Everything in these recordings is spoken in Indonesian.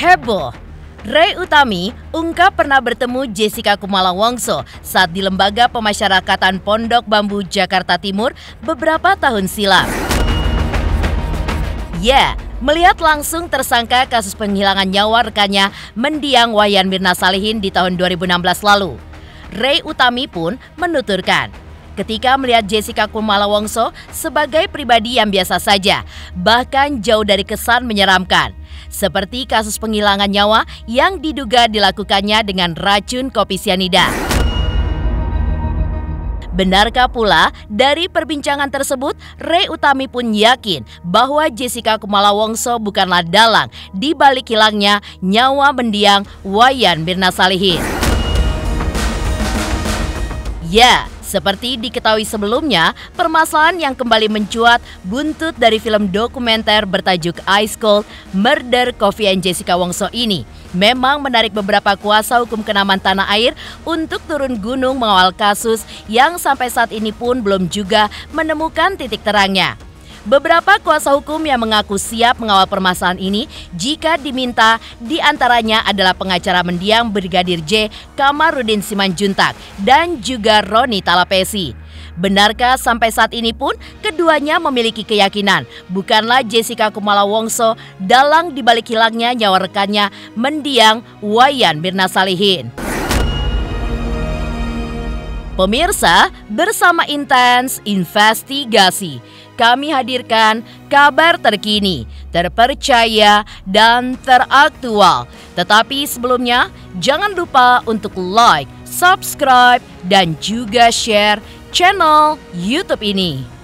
Heboh. Ray Utami ungkap pernah bertemu Jessica Kumala Wongso saat di Lembaga Pemasyarakatan Pondok Bambu, Jakarta Timur beberapa tahun silam. Ya, melihat langsung tersangka kasus penghilangan nyawa rekannya mendiang Wayan Mirna Salihin di tahun 2016 lalu. Ray Utami pun menuturkan, ketika melihat Jessica Kumala Wongso sebagai pribadi yang biasa saja, bahkan jauh dari kesan menyeramkan. Seperti kasus penghilangan nyawa yang diduga dilakukannya dengan racun kopi sianida. Benarkah pula dari perbincangan tersebut, Ray Utami pun yakin bahwa Jessica Kumala Wongso bukanlah dalang di balik hilangnya nyawa mendiang Wayan Mirna Salihin. Ya, seperti diketahui sebelumnya, permasalahan yang kembali mencuat buntut dari film dokumenter bertajuk Ice Cold Murder Kofi and Jessica Wongso ini memang menarik beberapa kuasa hukum kenaman tanah air untuk turun gunung mengawal kasus yang sampai saat ini pun belum juga menemukan titik terangnya. Beberapa kuasa hukum yang mengaku siap mengawal permasalahan ini jika diminta, diantaranya adalah pengacara mendiang Brigadir J. Kamarudin Simanjuntak dan juga Roni Talapesi. Benarkah sampai saat ini pun keduanya memiliki keyakinan bukanlah Jessica Kumala Wongso dalang dibalik hilangnya nyawa rekannya mendiang Wayan Mirna Salihin? Pemirsa, bersama Intens Investigasi, kami hadirkan kabar terkini, terpercaya, dan teraktual. Tetapi sebelumnya, jangan lupa untuk like, subscribe, dan juga share channel YouTube ini.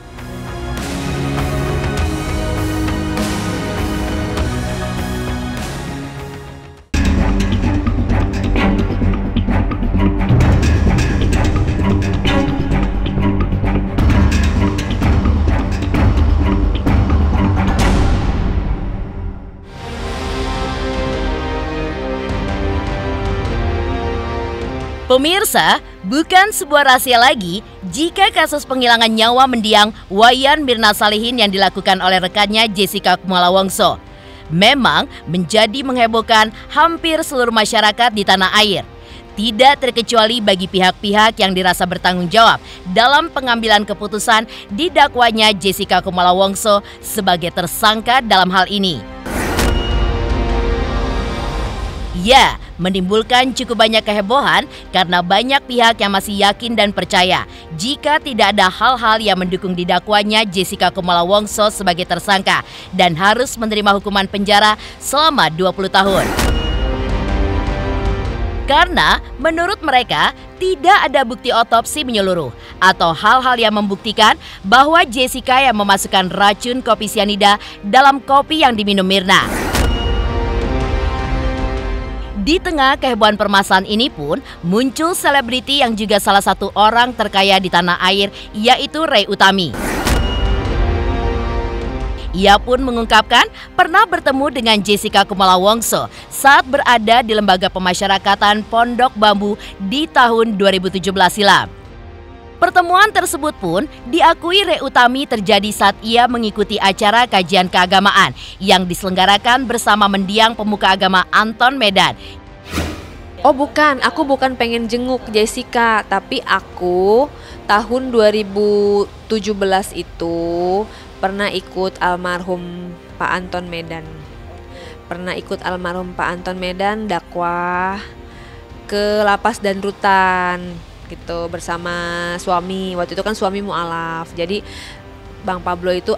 Pemirsa, bukan sebuah rahasia lagi jika kasus penghilangan nyawa mendiang Wayan Mirna Salihin yang dilakukan oleh rekannya Jessica Kumala Wongso memang menjadi menghebohkan hampir seluruh masyarakat di tanah air. Tidak terkecuali bagi pihak-pihak yang dirasa bertanggung jawab dalam pengambilan keputusan didakwanya Jessica Kumala Wongso sebagai tersangka dalam hal ini. Ya, menimbulkan cukup banyak kehebohan karena banyak pihak yang masih yakin dan percaya jika tidak ada hal-hal yang mendukung didakwanya Jessica Kumala Wongso sebagai tersangka dan harus menerima hukuman penjara selama 20 tahun. Karena menurut mereka tidak ada bukti otopsi menyeluruh atau hal-hal yang membuktikan bahwa Jessica yang memasukkan racun kopi sianida dalam kopi yang diminum Mirna. Di tengah kehebohan permasalahan ini pun muncul selebriti yang juga salah satu orang terkaya di tanah air, yaitu Ray Utami. Ia pun mengungkapkan pernah bertemu dengan Jessica Kumala Wongso saat berada di Lembaga Pemasyarakatan Pondok Bambu di tahun 2017 silam. Pertemuan tersebut pun diakui Ray Utami terjadi saat ia mengikuti acara kajian keagamaan yang diselenggarakan bersama mendiang pemuka agama Anton Medan. Oh bukan, aku bukan pengen jenguk Jessica, tapi aku tahun 2017 itu pernah ikut almarhum Pak Anton Medan. Pernah ikut almarhum Pak Anton Medan dakwah ke lapas dan rutan gitu bersama suami. Waktu itu kan suami mualaf. Jadi Bang Pablo itu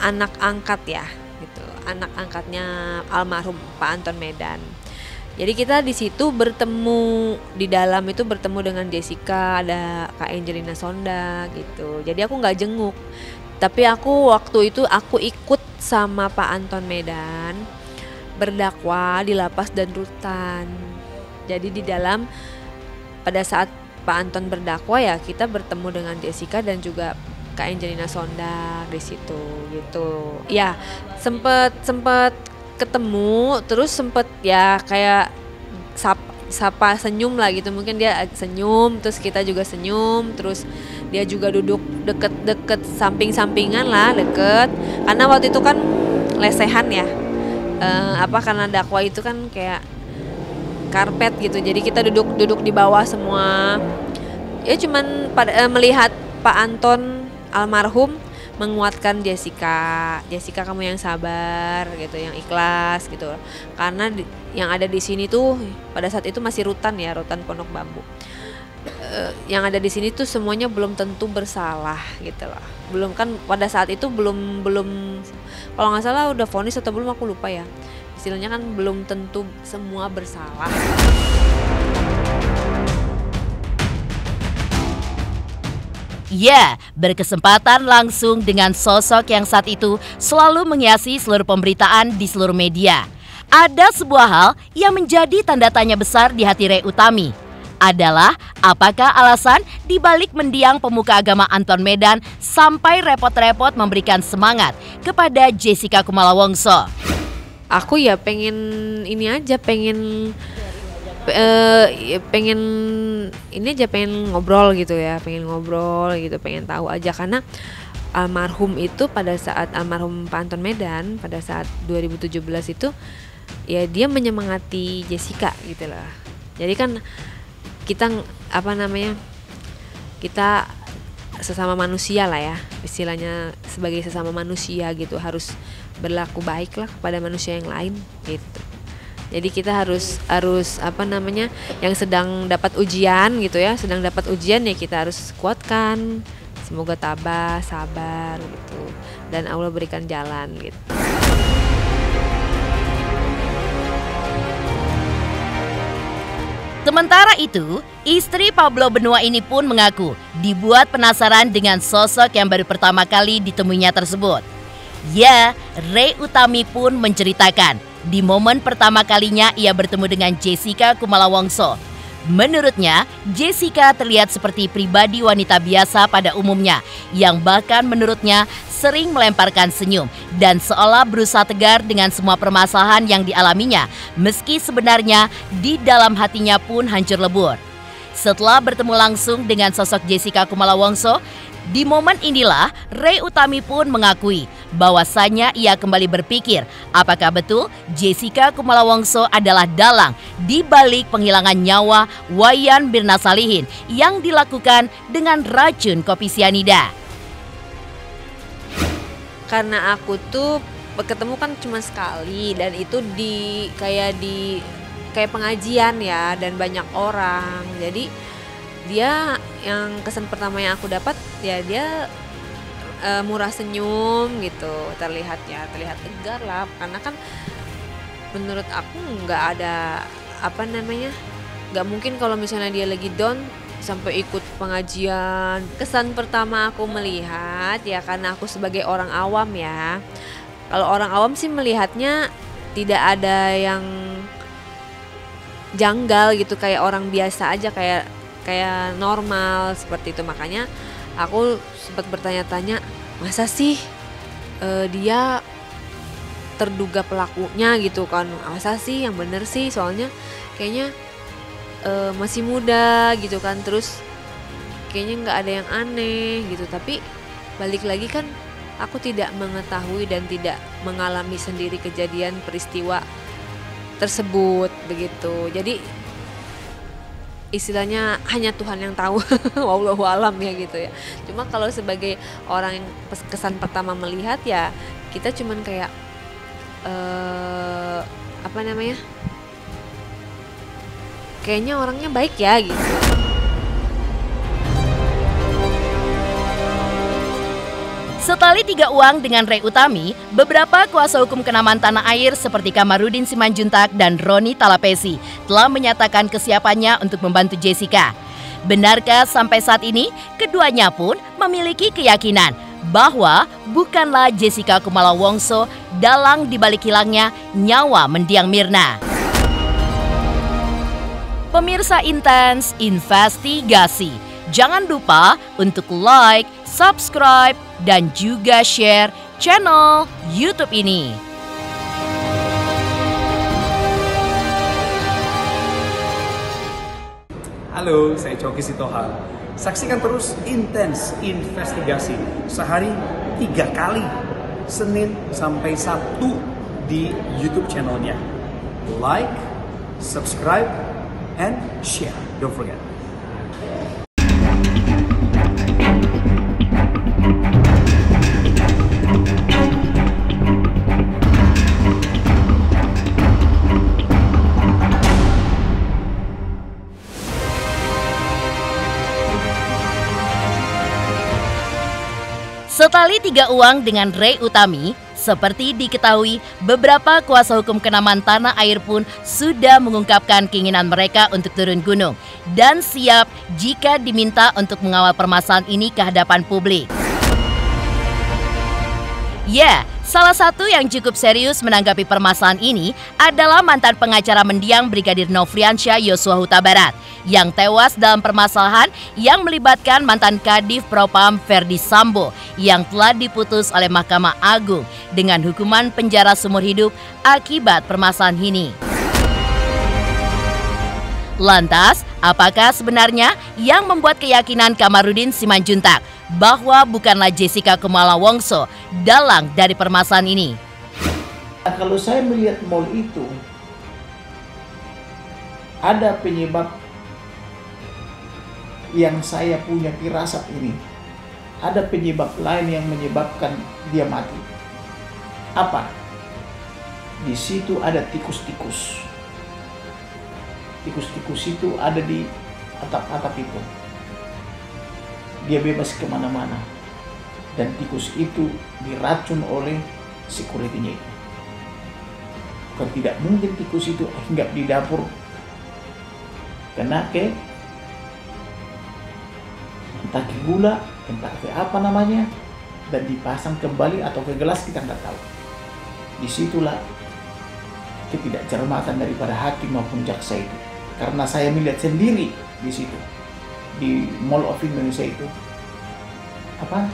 anak angkat ya gitu. Anak angkatnya almarhum Pak Anton Medan. Jadi kita di situ bertemu, di dalam itu bertemu dengan Jessica, ada Kak Angelina Sonda gitu. Jadi aku nggak jenguk. Tapi aku waktu itu aku ikut sama Pak Anton Medan berdakwah di lapas dan rutan. Jadi di dalam pada saat Pak Anton berdakwah ya kita bertemu dengan Jessica dan juga Kak Angelina Sonda di situ gitu. Ya, sempet ketemu, terus sempet ya kayak sapa senyum lah gitu, mungkin dia senyum, terus kita juga senyum, terus dia juga duduk deket samping-sampingan lah, deket, karena waktu itu kan lesehan ya, karena dakwah itu kan kayak karpet gitu, jadi kita duduk di bawah semua. Ya cuman melihat Pak Anton almarhum menguatkan Jessica kamu yang sabar gitu, yang ikhlas gitu. Karena yang ada di sini tuh pada saat itu masih rutan Pondok Bambu. Yang ada di sini tuh semuanya belum tentu bersalah gitu loh. Belum kan pada saat itu belum kalau nggak salah udah vonis atau belum, aku lupa ya. Istilahnya kan belum tentu semua bersalah. Ya, berkesempatan langsung dengan sosok yang saat itu selalu menghiasi seluruh pemberitaan di seluruh media. Ada sebuah hal yang menjadi tanda tanya besar di hati Rey Utami. Adalah apakah alasan dibalik mendiang pemuka agama Anton Medan sampai repot-repot memberikan semangat kepada Jessica Kumala Wongso. Aku ya pengen ngobrol gitu, pengen tahu aja, karena almarhum itu pada saat almarhum Pak Anton Medan pada saat 2017 itu ya dia menyemangati Jessica gitu lah. Jadi kan kita kita sesama manusia lah ya, istilahnya sebagai sesama manusia gitu harus berlaku baik lah kepada manusia yang lain gitu. Jadi kita harus yang sedang dapat ujian gitu ya, kita harus kuatkan. Semoga tabah, sabar gitu, dan Allah berikan jalan gitu. Sementara itu, istri Pablo Benua ini pun mengaku dibuat penasaran dengan sosok yang baru pertama kali ditemuinya tersebut. Ya, Rey Utami pun menceritakan di momen pertama kalinya ia bertemu dengan Jessica Kumala Wongso. Menurutnya, Jessica terlihat seperti pribadi wanita biasa pada umumnya, yang bahkan menurutnya sering melemparkan senyum dan seolah berusaha tegar dengan semua permasalahan yang dialaminya, meski sebenarnya di dalam hatinya pun hancur lebur. Setelah bertemu langsung dengan sosok Jessica Kumala Wongso, di momen inilah Rey Utami pun mengakui bahwasannya ia kembali berpikir apakah betul Jessica Kumala Wongso adalah dalang di balik penghilangan nyawa Wayan Mirna Salihin yang dilakukan dengan racun kopi sianida. Karena aku tuh ketemu kan cuma sekali, dan itu kayak pengajian ya, dan banyak orang. Jadi dia yang kesan pertama yang aku dapat ya dia murah senyum gitu, terlihat tegar lah, karena kan menurut aku nggak ada nggak mungkin kalau misalnya dia lagi down sampai ikut pengajian. Kesan pertama aku melihat ya, karena aku sebagai orang awam ya, kalau orang awam sih melihatnya tidak ada yang janggal gitu, kayak orang biasa aja, kayak normal seperti itu. Makanya aku sempat bertanya-tanya, masa sih dia terduga pelakunya gitu kan, masa sih yang bener sih, soalnya kayaknya masih muda gitu kan, terus kayaknya nggak ada yang aneh gitu. Tapi balik lagi kan aku tidak mengetahui dan tidak mengalami sendiri kejadian peristiwa tersebut begitu. Jadi istilahnya hanya Tuhan yang tahu, wallahu alam ya gitu ya. Cuma kalau sebagai orang yang kesan pertama melihat ya, kita cuman kayak kayaknya orangnya baik ya gitu. Setali tiga uang dengan Rey Utami, beberapa kuasa hukum kenamaan tanah air seperti Kamarudin Simanjuntak dan Roni Talapesi telah menyatakan kesiapannya untuk membantu Jessica. Benarkah sampai saat ini keduanya pun memiliki keyakinan bahwa bukanlah Jessica Kumala Wongso dalang dibalik hilangnya nyawa mendiang Mirna? Pemirsa Intens Investigasi, jangan lupa untuk like, subscribe, dan juga share channel YouTube ini. Halo, saya Coki Sitohang. Saksikan terus Intens Investigasi sehari 3 kali, Senin sampai Sabtu di YouTube channelnya. Like, subscribe, and share. Don't forget. Setali tiga uang dengan Ray Utami, seperti diketahui, beberapa kuasa hukum Kenaman Tanah Air pun sudah mengungkapkan keinginan mereka untuk turun gunung dan siap jika diminta untuk mengawal permasalahan ini ke hadapan publik. Ya, salah satu yang cukup serius menanggapi permasalahan ini adalah mantan pengacara mendiang Brigadir Nofriansyah Yosua Huta Barat yang tewas dalam permasalahan yang melibatkan mantan Kadif Propam Ferdi Sambo yang telah diputus oleh Mahkamah Agung dengan hukuman penjara seumur hidup akibat permasalahan ini. Lantas, apakah sebenarnya yang membuat keyakinan Kamarudin Simanjuntak bahwa bukanlah Jessica Kumala Wongso dalang dari permasalahan ini? Kalau saya melihat mall itu, ada penyebab yang saya punya firasat ini. Ada penyebab lain yang menyebabkan dia mati. Apa? Di situ ada tikus-tikus. Tikus-tikus itu ada di atap-atap itu. Dia bebas kemana-mana. Dan tikus itu diracun oleh security-nya itu. Bukan tidak mungkin tikus itu hinggap di dapur. Kena ke entah ke gula, entah ke apa namanya, dan dipasang kembali atau ke gelas, kita nggak tahu. Disitulah ketidakcermatan daripada hakim maupun jaksa itu. Karena saya melihat sendiri di situ, di Mall of Indonesia itu, apa?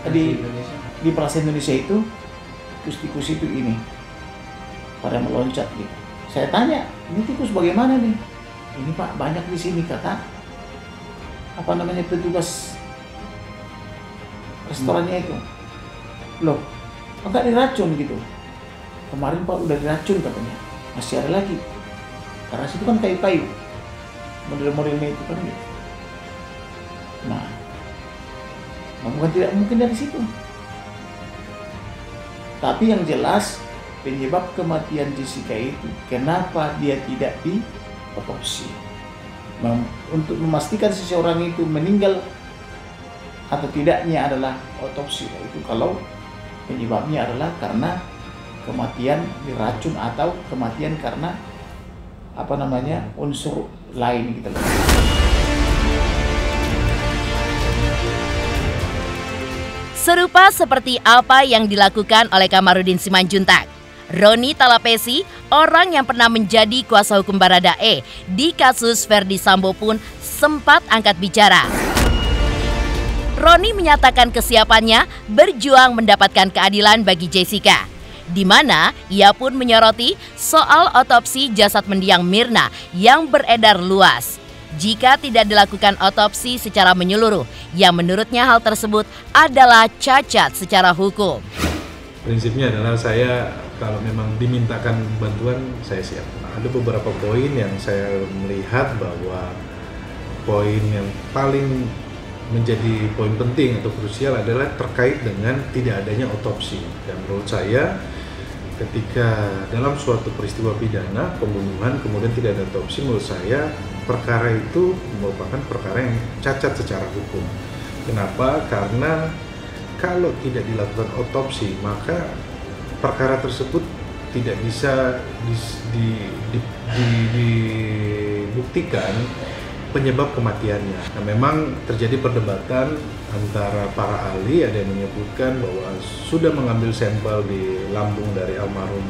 Di Plaza Indonesia itu, tikus-tikus itu ini pada meloncat gitu. Saya tanya, ini tikus bagaimana nih? Ini Pak, banyak di sini, kata apa namanya petugas restorannya itu. Loh, enggak diracun gitu. Kemarin Pak udah diracun katanya, masih ada lagi. Karena situ kan kayu-kayu, model-modelnya itu kan gitu. Nah, bukan tidak mungkin dari situ. Tapi yang jelas penyebab kematian Jessica itu, kenapa dia tidak diotopsi? Untuk memastikan seseorang itu meninggal atau tidaknya adalah otopsi. Itu kalau penyebabnya adalah karena kematian diracun atau kematian karena apa namanya unsur lain gitu. Serupa seperti apa yang dilakukan oleh Kamarudin Simanjuntak, Roni Talapesi, orang yang pernah menjadi kuasa hukum Baradae di kasus Ferdi Sambo pun sempat angkat bicara. Roni menyatakan kesiapannya berjuang mendapatkan keadilan bagi Jessica, di mana ia pun menyoroti soal otopsi jasad mendiang Mirna yang beredar luas. Jika tidak dilakukan otopsi secara menyeluruh, yang menurutnya hal tersebut adalah cacat secara hukum. Prinsipnya adalah saya kalau memang dimintakan bantuan, saya siap. Ada beberapa poin yang saya melihat bahwa poin yang paling menjadi poin penting atau krusial adalah terkait dengan tidak adanya otopsi. Dan menurut saya, ketika dalam suatu peristiwa pidana, pembunuhan, kemudian tidak ada otopsi, menurut saya perkara itu merupakan perkara yang cacat secara hukum. Kenapa? Karena kalau tidak dilakukan otopsi, maka perkara tersebut tidak bisa dibuktikan penyebab kematiannya. Nah, memang terjadi perdebatan antara para ahli, ada yang menyebutkan bahwa sudah mengambil sampel di lambung dari almarhum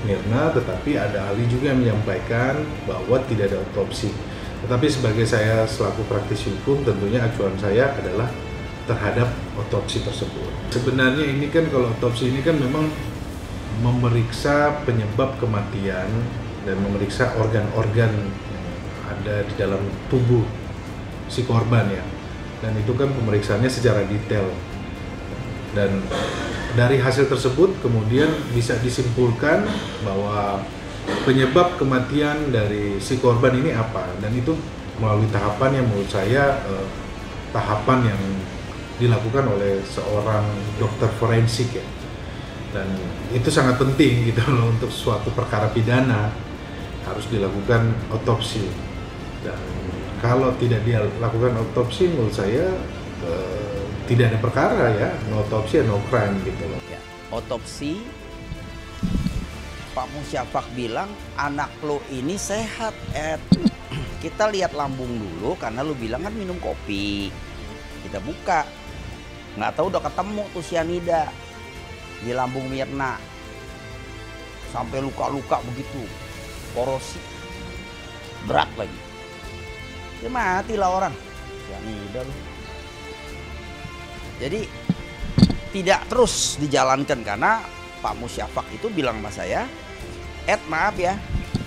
Mirna, tetapi ada ahli juga yang menyampaikan bahwa tidak ada otopsi. Tetapi sebagai saya selaku praktisi hukum, tentunya acuan saya adalah terhadap otopsi tersebut. Sebenarnya ini kan kalau otopsi ini kan memang memeriksa penyebab kematian dan memeriksa organ-organ yang ada di dalam tubuh si korban ya. Dan itu kan pemeriksaannya secara detail. Dan dari hasil tersebut kemudian bisa disimpulkan bahwa penyebab kematian dari si korban ini apa, dan itu melalui tahapan yang menurut saya tahapan yang dilakukan oleh seorang dokter forensik ya, dan itu sangat penting gitu loh. Untuk suatu perkara pidana harus dilakukan otopsi, dan kalau tidak dilakukan otopsi menurut saya tidak ada perkara ya, no otopsi no crime gitu loh. Ya, otopsi, Pak Musyafak bilang anak lo ini sehat, Ed. Kita lihat lambung dulu karena lo bilang kan minum kopi. Kita buka, nggak tahu udah ketemu tuh cyanida di lambung Mirna, sampai luka-luka begitu, korosi, berat lagi. Ya matilah orang, cyanida lo. Jadi tidak terus dijalankan karena Pak Musyafak itu bilang sama saya, Ed maaf ya,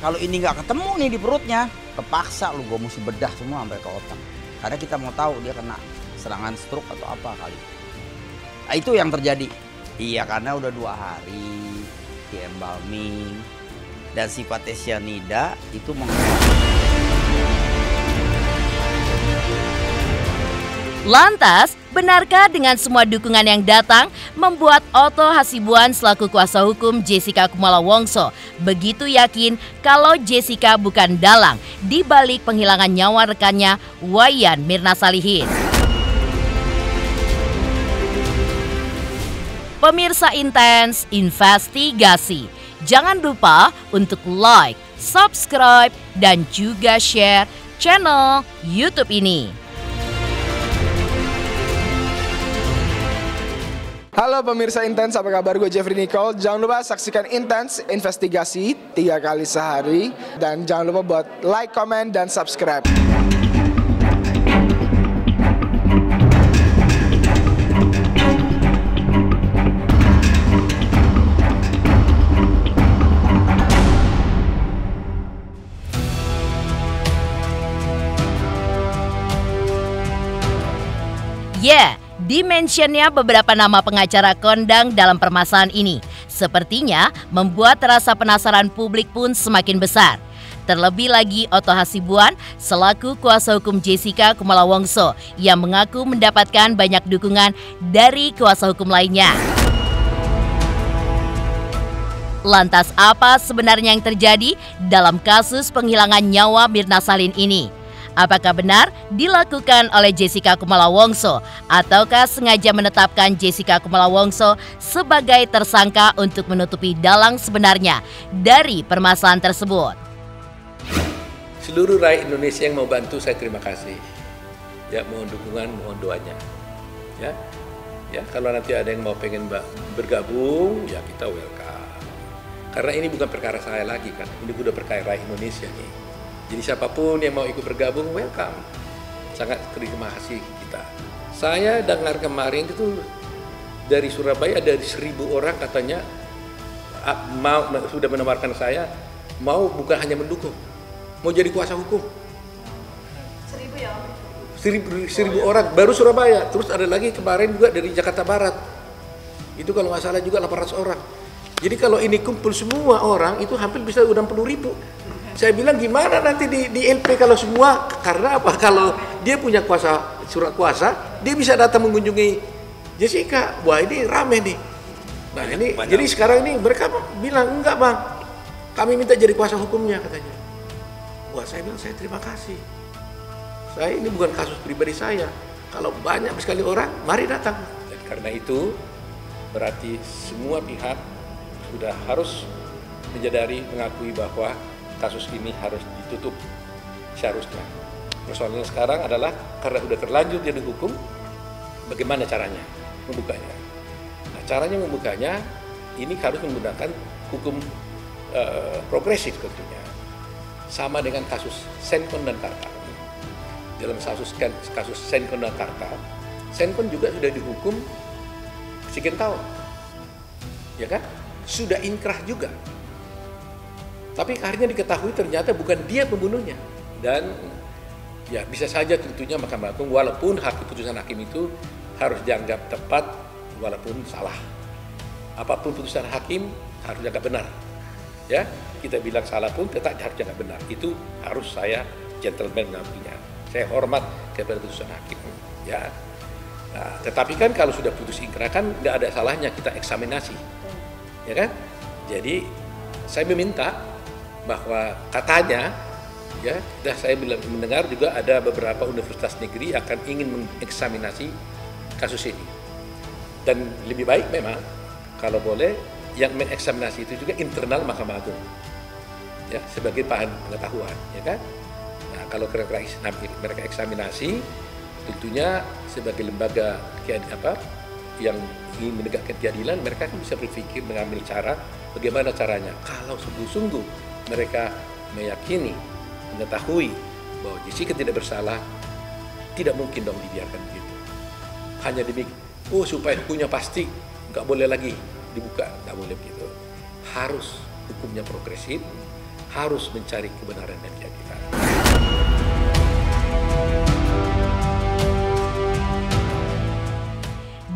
kalau ini nggak ketemu nih di perutnya, kepaksa lu gue mesti bedah semua sampai ke otak. Karena kita mau tahu dia kena serangan stroke atau apa kali. Nah, itu yang terjadi. Iya, karena udah 2 hari di embalming dan sifatnya cyanida itu Lantas, benarkah dengan semua dukungan yang datang membuat Otto Hasibuan selaku kuasa hukum Jessica Kumala Wongso begitu yakin kalau Jessica bukan dalang di balik penghilangan nyawa rekannya Wayan Mirna Salihin? Pemirsa Intens Investigasi, jangan lupa untuk like, subscribe, dan juga share channel YouTube ini. Halo pemirsa Intens, apa kabar? Gue Jeffrey Nicole. Jangan lupa saksikan Intens Investigasi 3 kali sehari. Dan jangan lupa buat like, comment, dan subscribe. Dimensionnya beberapa nama pengacara kondang dalam permasalahan ini sepertinya membuat rasa penasaran publik pun semakin besar. Terlebih lagi Otto Hasibuan selaku kuasa hukum Jessica Kumala Wongso yang mengaku mendapatkan banyak dukungan dari kuasa hukum lainnya. Lantas apa sebenarnya yang terjadi dalam kasus penghilangan nyawa Mirna Salihin ini? Apakah benar dilakukan oleh Jessica Kumala Wongso ataukah sengaja menetapkan Jessica Kumala Wongso sebagai tersangka untuk menutupi dalang sebenarnya dari permasalahan tersebut? Seluruh rakyat Indonesia yang mau bantu saya terima kasih. Ya, mohon dukungan, mohon doanya. Ya, kalau nanti ada yang mau pengen bergabung, ya kita welcome. Karena ini bukan perkara saya lagi kan, ini udah perkara rakyat Indonesia nih. Jadi siapapun yang mau ikut bergabung, welcome. Sangat terima kasih kita. Saya dengar kemarin itu dari Surabaya ada 1.000 orang katanya sudah menawarkan saya mau bukan hanya mendukung, mau jadi kuasa hukum. 1.000 ya? 1.000 orang baru Surabaya. Terus ada lagi kemarin juga dari Jakarta Barat. Itu kalau nggak salah juga 800 orang. Jadi kalau ini kumpul semua orang itu hampir bisa udah 60.000. Saya bilang gimana nanti di LP kalau semua, karena apa? Kalau dia punya kuasa, surat kuasa, dia bisa datang mengunjungi Jessica. Wah, ini rame nih. Nah, ini jadi sekarang ini mereka bilang enggak bang, kami minta jadi kuasa hukumnya katanya. Wah, saya bilang saya terima kasih. Saya ini bukan kasus pribadi saya. Kalau banyak sekali orang, mari datang. Dan karena itu berarti semua pihak sudah harus menyadari, mengakui bahwa kasus ini harus ditutup seharusnya. Persoalannya sekarang adalah karena sudah terlanjur jadi hukum, bagaimana caranya membukanya? Nah, caranya membukanya ini harus menggunakan hukum progresif tentunya. Sama dengan kasus Senkon dan Karta. Dalam kasus Senkon dan Karta, Senkon juga sudah dihukum sekian tahun, ya kan? Sudah inkrah juga. Tapi akhirnya diketahui ternyata bukan dia pembunuhnya. Dan ya bisa saja tentunya Mahkamah Agung walaupun keputusan hakim itu harus dianggap tepat walaupun salah. apapun putusan hakim harus jaga benar. Ya, kita bilang salah pun tetap harus jaga benar. Itu harus saya gentleman mengakuinya. Saya hormat kepada putusan hakim. Ya. Nah, tetapi kan kalau sudah putus ingkrah kan nggak ada salahnya kita eksaminasi, ya kan? Jadi saya meminta bahwa katanya, ya, sudah saya mendengar juga ada beberapa universitas negeri akan ingin mengeksaminasi kasus ini. Dan lebih baik memang kalau boleh yang mengeksaminasi itu juga internal Mahkamah Agung, ya, sebagai bahan pengetahuan, ya kan? Nah, kalau mereka eksaminasi, tentunya sebagai lembaga yang ingin menegakkan keadilan, mereka kan bisa berpikir mengambil cara bagaimana caranya. Kalau sungguh-sungguh mereka meyakini, mengetahui bahwa Jessica tidak bersalah, tidak mungkin dong dibiarkan begitu. Hanya demi supaya hukumnya pasti, nggak boleh lagi dibuka, nggak boleh begitu. Harus hukumnya progresif, harus mencari kebenaran dan keadilan.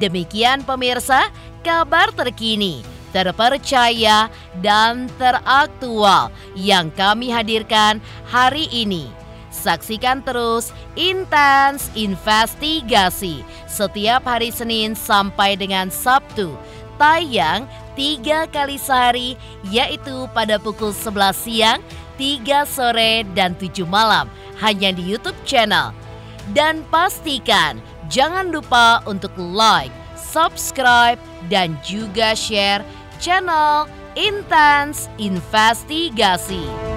Demikian pemirsa, kabar terkini, terpercaya, dan teraktual yang kami hadirkan hari ini. Saksikan terus Intens Investigasi setiap hari Senin sampai dengan Sabtu. Tayang 3 kali sehari, yaitu pada pukul 11 siang, 3 sore, dan 7 malam. Hanya di YouTube channel. Dan pastikan jangan lupa untuk like, subscribe, dan juga share channel Intens Investigasi.